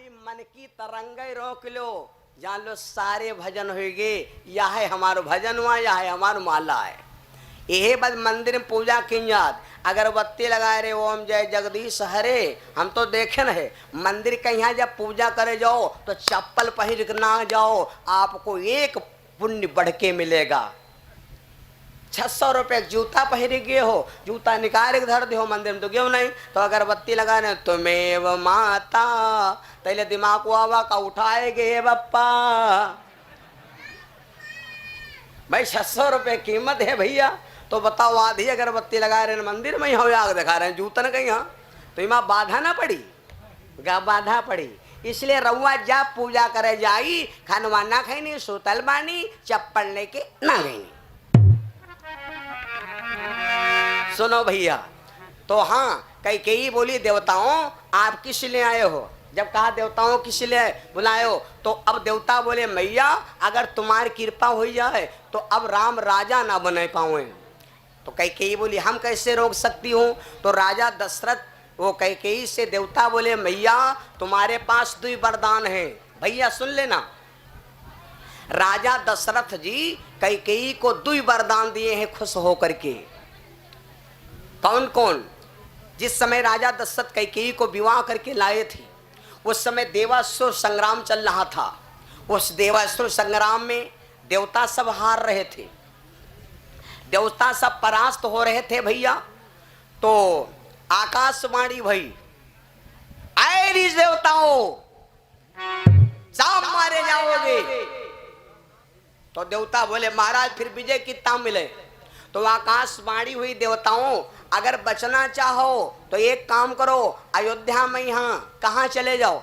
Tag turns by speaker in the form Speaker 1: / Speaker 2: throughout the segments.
Speaker 1: खाली मन की तरंगे रोक लो, जान लो सारे भजन होगे। यह है हमारो भजन हुआ, यह है हमारो माला है। यही बस मंदिर में पूजा की याद अगरबत्ती लगाए रे ओम जय जगदीश हरे। हम तो देखे न है मंदिर के यहाँ जब पूजा करे जाओ तो चप्पल पहन के ना जाओ, आपको एक पुण्य बढ़ के मिलेगा। 600 रुपये जूता पहन गए हो, जूता निकाल के धर दे हो मंदिर में तो क्यों नहीं। तो अगरबत्ती लगाने तुम्हें माता तैले दिमाग को आवा का उठाएगे बप्पा। भाई 600 रुपये कीमत है भैया, तो बताओ आधी अगरबत्ती लगा रहे हैं मंदिर में, यहाँ आग दिखा रहे हैं जूतन कहीं यहाँ, तो इमा बाधा ना पड़ी, बाधा पड़ी। इसलिए रउआ जब पूजा करे जाई खानवा ना खैनी सुतल बानी चप्पल लेके ना गई। सुनो भैया, तो हाँ कई बोली देवताओं आप किस लिए आए हो। जब कहा देवताओं किस लिए बुलाए हो, तो अब देवता बोले मैया अगर तुम्हारी कृपा हो जाए तो अब राम राजा ना बने पाओ। तो कई बोली हम कैसे रोक सकती हूँ। तो राजा दशरथ वो कई से देवता बोले मैया तुम्हारे पास 2 वरदान है। भैया सुन लेना, राजा दशरथ जी कई को 2 वरदान दिए हैं खुश होकर के। कौन कौन? जिस समय राजा दशरथ कई को विवाह करके लाए थे उस समय देवासुर संग्राम चल रहा था। उस देवासुर संग्राम में देवता सब हार रहे थे, देवता सब परास्त हो रहे थे भैया। तो आकाशवाणी भई आए देवताओं सब मारे जाओगे। तो देवता बोले महाराज फिर विजय कितना मिले। तो आकाशवाणी हुई देवताओं अगर बचना चाहो तो एक काम करो अयोध्या में यहाँ कहाँ चले जाओ,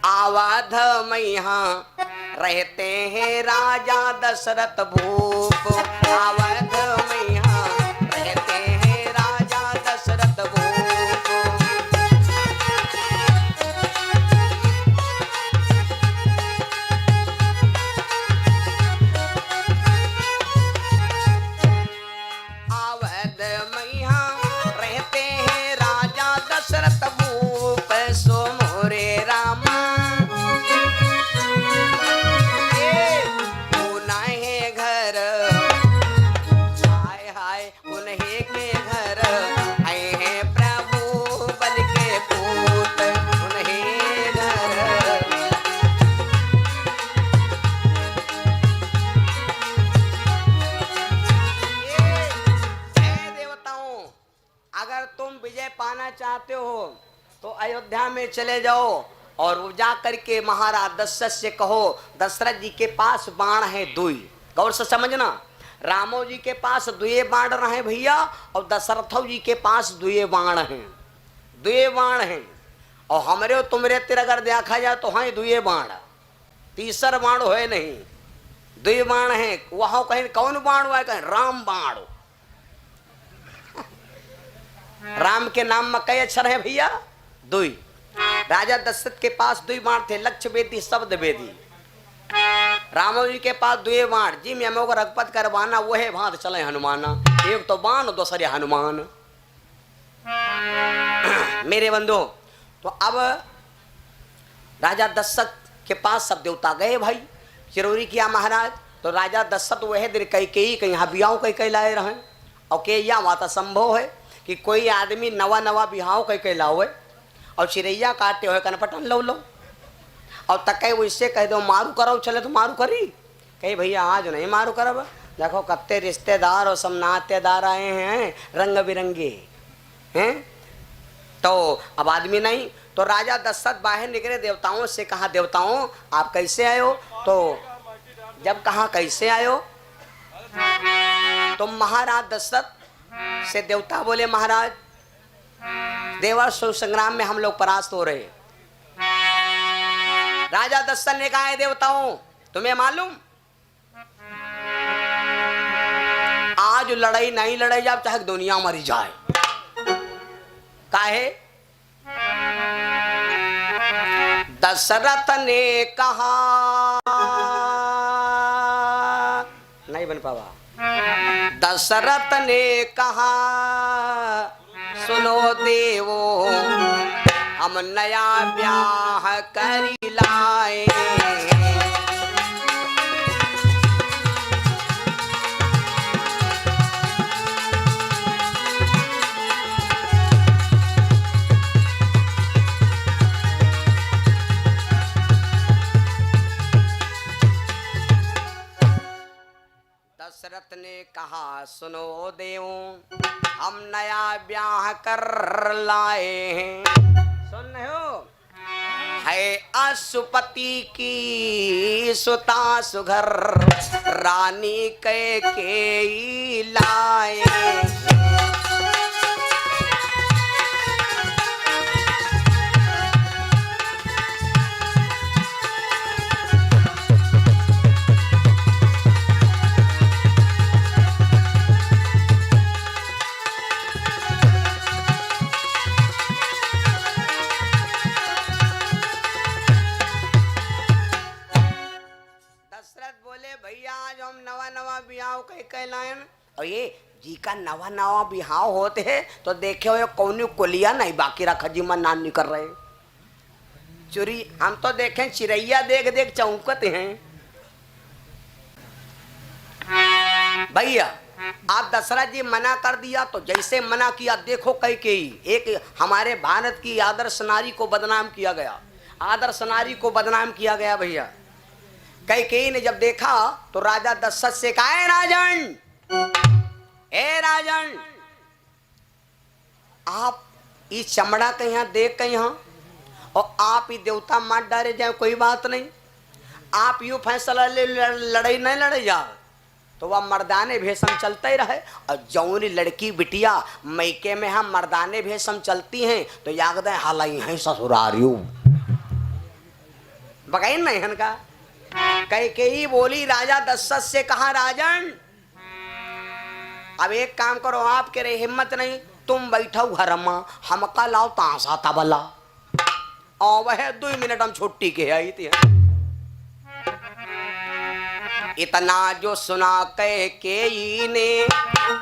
Speaker 1: अवध में यहाँ रहते हैं राजा दशरथ भूप। अवध में यहाँ रहते हैं राजा दशरथ भूप। अवध में यहाँ रहते हैं राजा दशरथ भूप। सो मोरे राम पाना चाहते हो तो अयोध्या में चले जाओ और वो जा करके महाराज दशरथ से कहो दशरथ जी के पास बाण है 2। गौर से समझना, रामो जी के पास 2 बाण रहे भैया और दशरथ जी के पास 2 बाण हैं, 2 बाण हैं। और हमरे तुमरे तिर अगर देखा जाए तो हाँ 2 बाण, तीसरा बाण है नहीं, 2 बाण हैं। वहां कहीं कौन बाण हुआ है, कहीं राम बाण। राम के नाम में कई अक्षर है भैया 2। राजा दशरथ के पास 2 बाण थे, लक्ष्य वेदी शब्द वेदी। रामो जी के पास 2 बाण, जी में को रघुपत करवाना वो है भात चले हनुमाना। एक तो बाण दूसरे हनुमान। मेरे बंधु, तो अब राजा दशरथ के पास सब देवता गए भाई, जरूरी किया महाराज। तो राजा दशरथ वह दिन कई यहाँ बियाह कई लाए रहे। और के या माता संभव है कि कोई आदमी नवा नवा बिहाव कई लाओ और चिड़ैया काटे हो कनपटन लो लो और तक वैसे कह दो मारू करो चले तो मारू करी, कही भैया आज नहीं मारू करब। देखो कत्ते रिश्तेदार और सब नातेदार आए हैं रंग बिरंगे हैं। तो अब आदमी नहीं, तो राजा दशरथ बाहर निकले, देवताओं से कहा देवताओं आप कैसे आए हो। तो जब कहा कैसे आए हो तो महाराज दशरथ से देवता बोले महाराज देवासुर संग्राम में हम लोग परास्त हो रहे। राजा दशरथ ने कहा है देवताओं तुम्हें मालूम आज लड़ाई नहीं लड़ाई जाए चाहे दुनिया मरी जाए। काहे? दशरथ ने कहा, नहीं बन पावा। दशरथ ने कहा सुनो देवो हम नया ब्याह करी लाए। दशरथ ने कहा सुनो देव, हम नया ब्याह कर लाए हैं। सुन रहे हो? है अशुपति की सुता सुघर, रानी कैकेयी लाए। भैया आज हम नवा नवा बिहाव कह लायन, और ये जी का नवा नवा बिहाव होते है तो देखे हो कौन कोलिया नहीं बाकी रखा जी मन नान निकल रहे चुरी। हम तो देखें चिड़ैया देख देख चौंकते हैं। भैया आप दशरथ जी मना कर दिया तो जैसे मना किया देखो कैकेयी, एक हमारे भारत की आदर्श नारी को बदनाम किया गया, आदर्श नारी को बदनाम किया गया। भैया कैकेयी ने जब देखा तो राजा दशरथ से कहा, ए राजन, ए राजन, आप इस चमड़ा के यहाँ देख के यहाँ और आप ही देवता मार डाले जाए कोई बात नहीं, आप यूं फैसला ले लड़ाई नहीं लड़े जाओ। तो वह मर्दाने भेषम चलते ही रहे, और जौनी लड़की बिटिया मैके में हम मर्दाने भेषम चलती हैं तो याद है हालाई है ससुरारियों बगाइन नहीं हन का। कैकेयी बोली राजा दशरथ से कहा, राजन अब एक काम करो, आपके रे हिम्मत नहीं, तुम बैठो घर में, हमका लाओ तांसा तबला, और वह 2 मिनट हम छुट्टी के आई थी। इतना जो सुना कैकेयी ने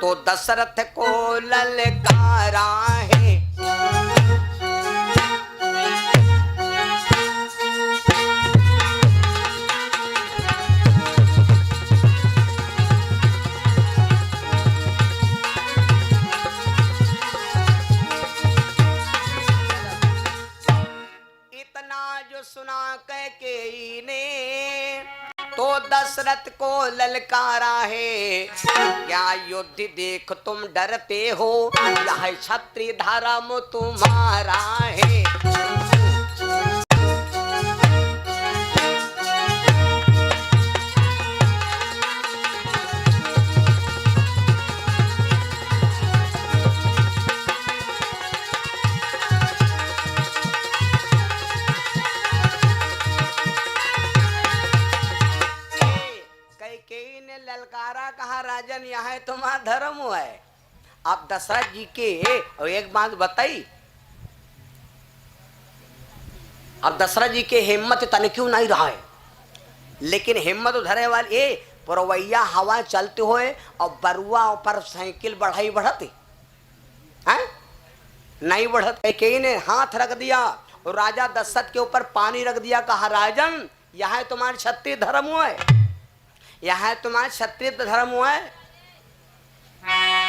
Speaker 1: तो दशरथ को ललकारा है। सुना कैकेयी ने तो दशरथ को ललकारा है, क्या युद्ध देख तुम डरते हो, यह क्षत्रिय धर्म तुम्हारा है। ललकारा कहा, राजन यहाँ तुम्हारा धर्म है। अब दशरथ जी के और एक बात बताई, अब दशरथ जी के हिम्मत तन क्यों नहीं रहा है, लेकिन हिम्मत धरे वाले ये परवैया हवा चलते हुए और बरुआ पर साइकिल बढ़ाई बढ़ती है नहीं बढ़त। कैकेयी ने हाथ रख दिया और राजा दशरथ के ऊपर पानी रख दिया, कहा राजन यहाँ तुम्हारे क्षत्रिय धर्म है, यह तुम्हारा क्षत्रिय धर्म है।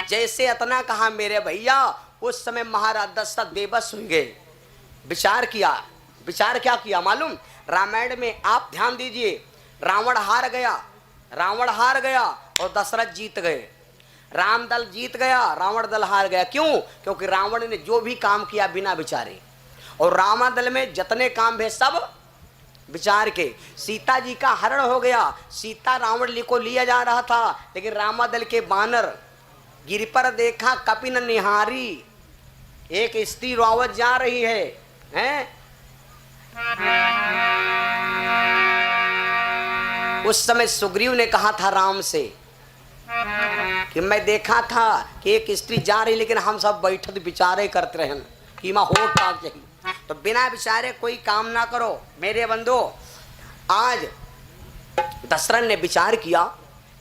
Speaker 1: जैसे इतना कहा मेरे भैया, उस समय महाराज दशरथ बेबस हो गए। विचार किया, विचार क्या किया मालूम, रामायण में आप ध्यान दीजिए, रावण हार गया, रावण हार गया और दशरथ जीत गए। राम दल जीत गया, रावण दल हार गया। क्यों? क्योंकि रावण ने जो भी काम किया बिना विचारे, और रामा दल में जितने काम भे सब विचार के। सीता जी का हरण हो गया, सीता रावण को लिया जा रहा था, लेकिन रामा दल के बानर गिर पर देखा कपिन निहारी, एक स्त्री रावत जा रही है, हैं? उस समय सुग्रीव ने कहा था राम से कि मैं देखा था कि एक स्त्री जा रही, लेकिन हम सब बैठे विचारे करते रहे कि मां हो क्या चाहिए, तो बिना विचारे कोई काम ना करो मेरे बंधु। आज दशरथ ने विचार किया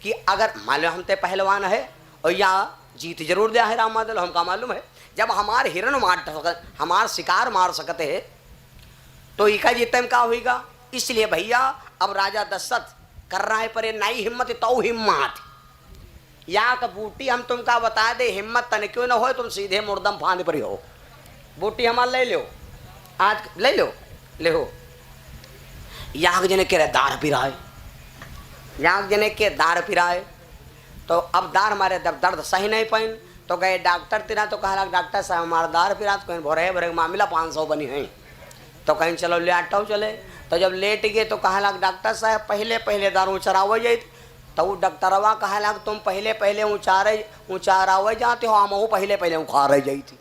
Speaker 1: कि अगर मान लो हम ते पहलवान है और यहाँ जीत जरूर दिया है रामादल, हमका मालूम है, जब हमार हिरण हमार शिकार मार सकते है तो इका जीतम का होगा। इसलिए भैया अब राजा दशरथ कर रहा है पर नई हिम्मत तो हिम्मत या का बूटी हम तुमका बता दे, हिम्मत तन क्यों ना हो, तुम सीधे मुर्दम फांद पर ही हो। बूटी हमार ले लो, आज ले लो, ले हो। याग जने के दार पिराए, याग जने के दार पिराए तो अब दार मारे जब दर्द सही नहीं पाइन तो गए डॉक्टर तिरा तो कहा डॉक्टर साहब हमारा दार पिरा तो कहीं भरे भरे मामला 500 बनी है तो कहीं चलो ले आटाओ चले। तो जब लेट गए तो कहा डॉक्टर साहब पहले पहले दारू चरावे जाए तो वो डॉक्टरवा कहा तुम पहले पहले ऊँचारावे जाते हो, हम पहले पहले उखाड़ रह जाई थी।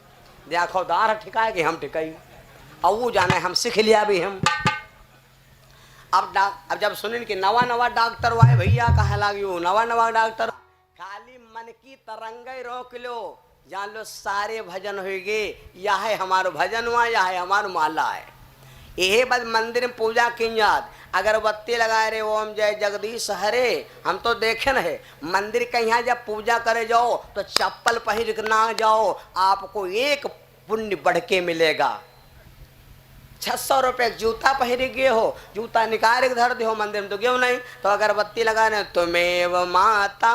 Speaker 1: देखो दार ठिकाए कि हम ठिकाई और वो जाने हम सीख लिया भी हम। अब जब सुनिन कि नवा नवा डॉक्टर वाए भैया कहा लगे नवा नवा डॉक्टर खाली मन की तरंगे रोक लो, जान लो सारे भजन हो गए, यह है हमारो भजन हुआ, यह है हमारो माला है। यही बस मंदिर में पूजा की याद अगरबत्ती लगाए रे ओम जय जगदीश हरे। हम तो देखे न है मंदिर के यहाँ जब पूजा करे जाओ तो चप्पल पहन के ना जाओ, आपको एक पुण्य बढ़ के मिलेगा। 600 रुपये जूता पहन गए हो, जूता निकाल के धर दे हो मंदिर में तो क्यों नहीं। तो अगरबत्ती लगाने तुम्हें माता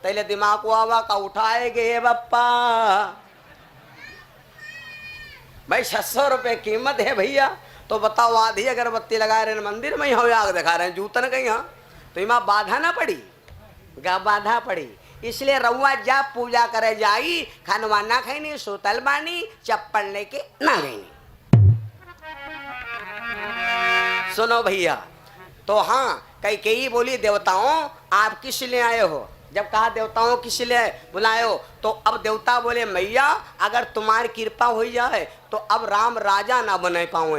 Speaker 1: पहले दिमाग को आवा का उठाए गए बप्पा भाई 600 रुपये कीमत है भैया। तो बताओ आधी अगरबत्ती लगा रहे मंदिर में यहाँ आग दिखा रहे हैं जूतन कहीं यहाँ तो इमा बाधा ना पड़ी, गा बाधा पड़ी। इसलिए रउआ जा पूजा करे जाई खानवा ना खैनी सुतल बानी चप्पल लेके ना गई। सुनो भैया तो हाँ कई बोली देवताओं आप किस लिए आए हो। जब कहा देवताओं किस लिए बुलाए हो तो अब देवता बोले मैया अगर तुम्हारी कृपा हो जाए तो अब राम राजा ना बने पाओ।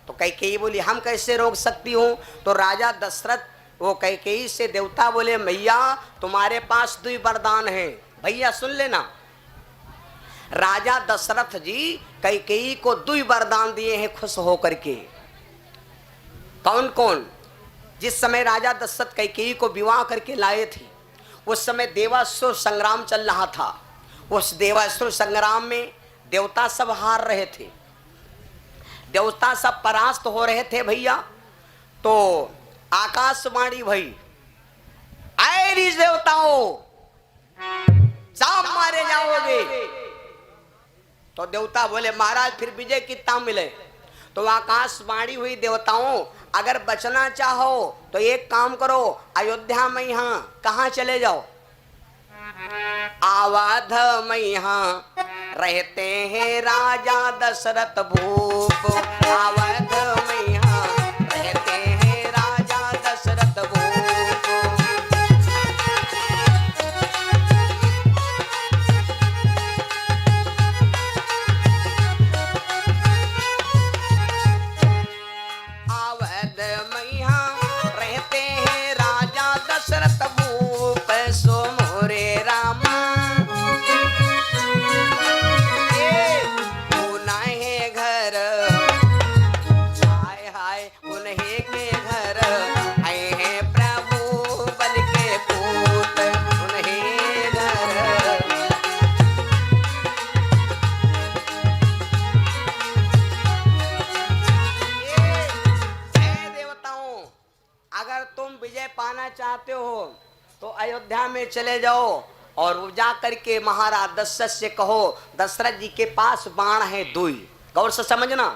Speaker 1: तो कई बोली हम कैसे रोक सकती हूँ। तो राजा दशरथ वो कई से देवता बोले मैया तुम्हारे पास 2 वरदान हैं। भैया सुन लेना, राजा दशरथ जी कई को 2 वरदान दिए हैं खुश होकर के। कौन कौन? जिस समय राजा दशरथ कई को विवाह करके लाए थे उस समय देवासुर संग्राम चल रहा था। उस देवासुर संग्राम में देवता सब हार रहे थे, देवता सब परास्त हो रहे थे भैया। तो आकाशवाणी भई ऐ देवताओं सब मारे जाओगे। तो देवता बोले महाराज फिर विजय कितना मिले। तो आकाशवाणी हुई देवताओं अगर बचना चाहो तो एक काम करो अयोध्या में यहाँ कहाँ चले जाओ, अवध में यहाँ रहते हैं राजा दशरथ भूप। अवध में यहाँ रहते हैं राजा दशरथ भूप। अवध में यहाँ रहते हैं राजा दशरथ भूप। सो मोरे राम पाना चाहते हो तो अयोध्या में चले जाओ और जा करके महाराज दशरथ से कहो दशरथ जी के पास बाण है 2। गौर से समझना,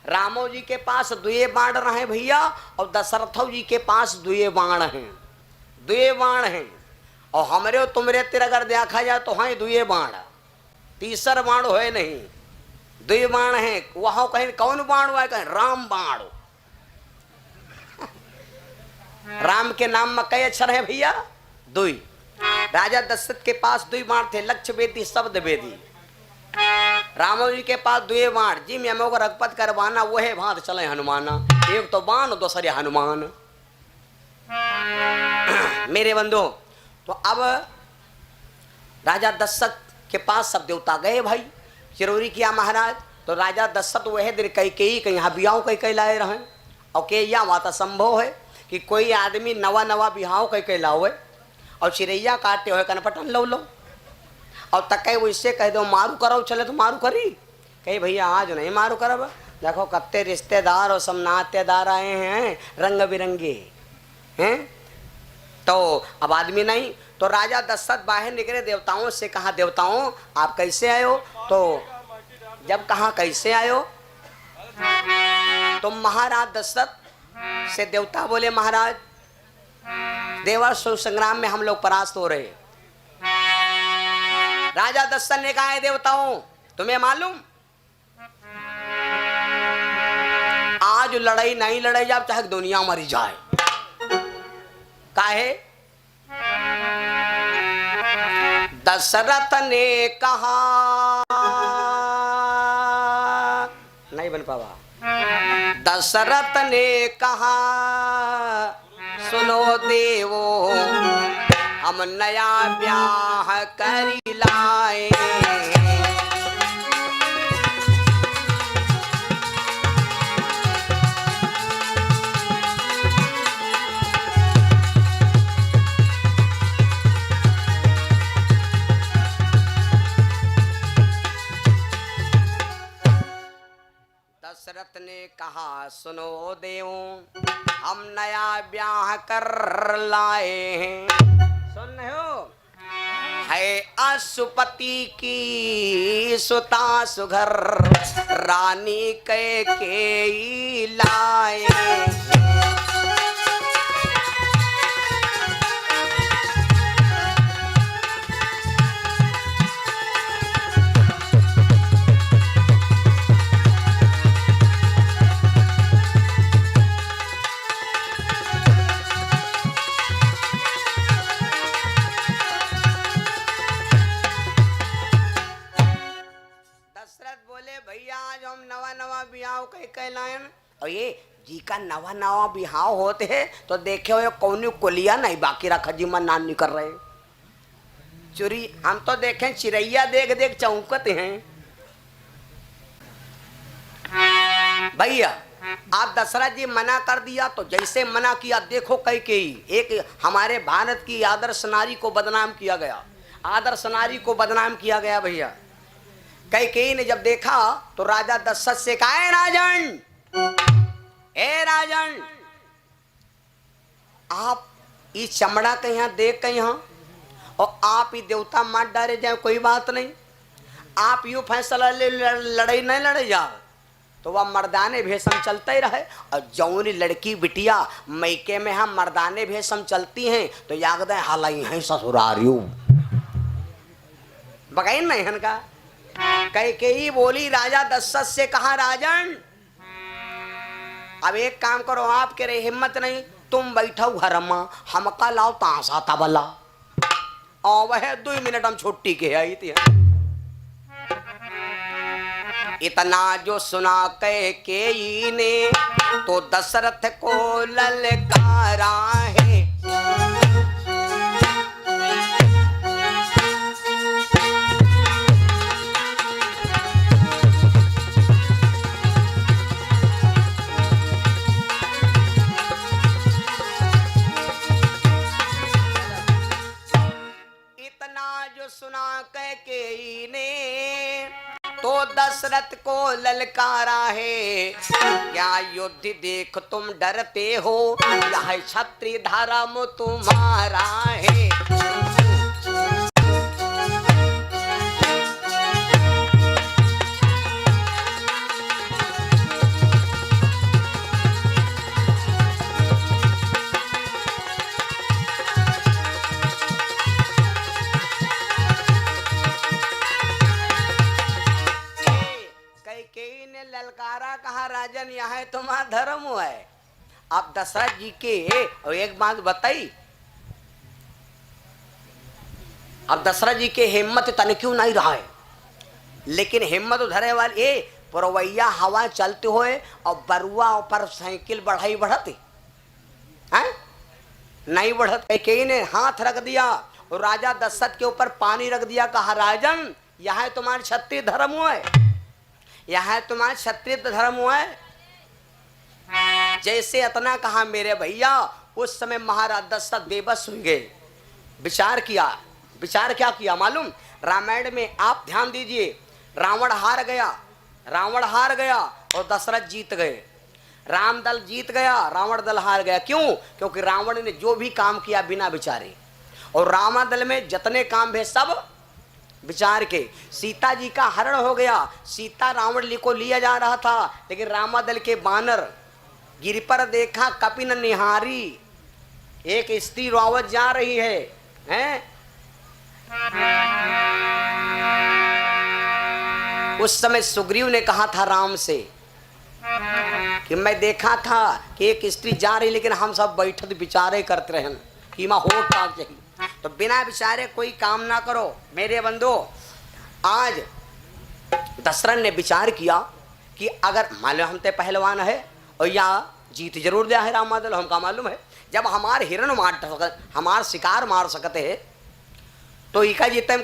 Speaker 1: रामो जी के पास 2 बाण रहे भैया और दशरथ जी के पास 2 बाण हैं, 2 बाण हैं। और हमरे तुमरे तिर अगर देखा जाए तो हाँ 2 बाण, तीसरा बाण हो नहीं, 2 बाण हैं। वहां कहीं कौन बाण हुआ, कहीं राम बाण। राम के नाम में कई अक्षर है भैया 2। राजा दशरथ के पास 2 बाण थे, लक्ष्य वेदी शब्द वेदी। रामो जी के पास 2 बाण, जी में को रघुपत करवाना वो है भात चले हनुमाना। एक तो बाण दूसरे हनुमान। मेरे बंधु तो अब राजा दशरथ के पास सब देवता गए भाई, जरूरी किया महाराज। तो राजा दशरथ वह दिन कई यहाँ बियाह कई लाए रहे और के या माता संभव है कि कोई आदमी नवा नवा बिहाव कई लाओ और चिड़ैया काटते हुए कनपटन लो और तक वो इससे कह दो मारू करो चले तो मारू करी, कही भैया आज नहीं मारू करब, देखो कत्ते रिश्तेदार और सब नातेदार आए हैं रंग बिरंगे हैं। तो अब आदमी नहीं, तो राजा दशरथ बाहर निकले, देवताओं से कहा देवताओं आप कैसे आए हो? तो जब कहा कैसे आए हो तो महाराज दशरथ से देवता बोले महाराज देवासुर संग्राम में हम लोग परास्त हो रहे। राजा दशरथ ने कहा है देवताओं तुम्हें मालूम आज लड़ाई नहीं लड़ाई जाए चाहे दुनिया मरी जाए, काहे? दशरथ ने कहा नहीं बन पावा। दशरथ ने कहा सुनो देवो हम नया ब्याह करी लाए। दशरथ ने कहा सुनो देवो हम नया ब्याह कर लाए हैं। सुन रहे हो? है अशुपति की सुता सुघर रानी कैकेयी लाए। और ये जी का नवा नवा बिहाव होते है तो देखे हो कौन कोलिया नहीं बाकी रखा जी मन नान नहीं कर रहे। चुरी हम तो देखें चिड़ैया देख देख चौंकते हैं। भैया आप दशरथ जी मना कर दिया तो जैसे मना किया देखो कैकेयी एक हमारे भारत की आदर्श नारी को बदनाम किया गया, आदर्श नारी को बदनाम किया गया। भैया कैकेयी ने जब देखा तो राजा दशरथ से कहा राजन ए राजन आप इस चमड़ा के यहाँ देख के यहाँ और आप ही देवता मार डाले जाए कोई बात नहीं, आप यूं फैसला ले लड़ाई नहीं लड़े जाओ तो वह मर्दाने भेषम चलते ही रहे। और जौनी लड़की बिटिया मैके में हम मर्दाने भेषम चलती हैं तो याद है हालाई है ससुरारियों बगैन नहीं हन का। कैकेयी बोली राजा दशरथ से कहा राजन अब एक काम करो आपके रे हिम्मत नहीं तुम बैठो घर में हमका लाओ तांसा तबला और वह 2 मिनट हम छुट्टी के आई थी। इतना जो सुना कैकेयी ने तो दशरथ को ललकारा है। सुना कैकेयी ने तो दशरथ को ललकारा है। क्या युद्ध देख तुम डरते हो यह क्षत्रिय धर्म तुम्हारा है। ललकारा कहा राजन यहाँ तुम्हारा धर्म है। अब दशरथ जी के और एक बात बताई अब दशरथ जी के हिम्मत तन क्यों नहीं रहा है लेकिन हिम्मत धरे वाली ए परवैया हवा चलते हुए और बरुआ पर साइकिल बढ़ाई बढ़ती है नहीं बढ़त। कैकेयी ने हाथ रख दिया और राजा दशरथ के ऊपर पानी रख दिया कहा राजन यहाँ तुम्हारे क्षत्रिय धर्म है, यहाँ तुम्हारा क्षत्रिय धर्म है। जैसे इतना कहा मेरे भैया उस समय महाराज दशरथ बेबस हो गए। विचार किया, विचार क्या किया मालूम? रामायण में आप ध्यान दीजिए, रावण हार गया और दशरथ जीत गए। राम दल जीत गया, रावण दल हार गया। क्यों? क्योंकि रावण ने जो भी काम किया बिना विचारे, और रामा दल में जितने काम है सब विचार के। सीता जी का हरण हो गया, सीता रावण को लिया जा रहा था, लेकिन रामा दल के बानर गिर पर देखा कपिन निहारी, एक स्त्री रावत जा रही है, हैं? उस समय सुग्रीव ने कहा था राम से कि मैं देखा था कि एक स्त्री जा रही, लेकिन हम सब बैठे विचारे करते रहन कि मां हो क्या चाहिए। तो बिना विचारे कोई काम ना करो मेरे बंधु। आज दशरथ ने विचार किया कि अगर मान लो हम ते पहलवान है और या जीत जरूर दिया है रामादल, हमका मालूम है जब हमार हिरण मार हमार शिकार मार सकते है तो इका जीते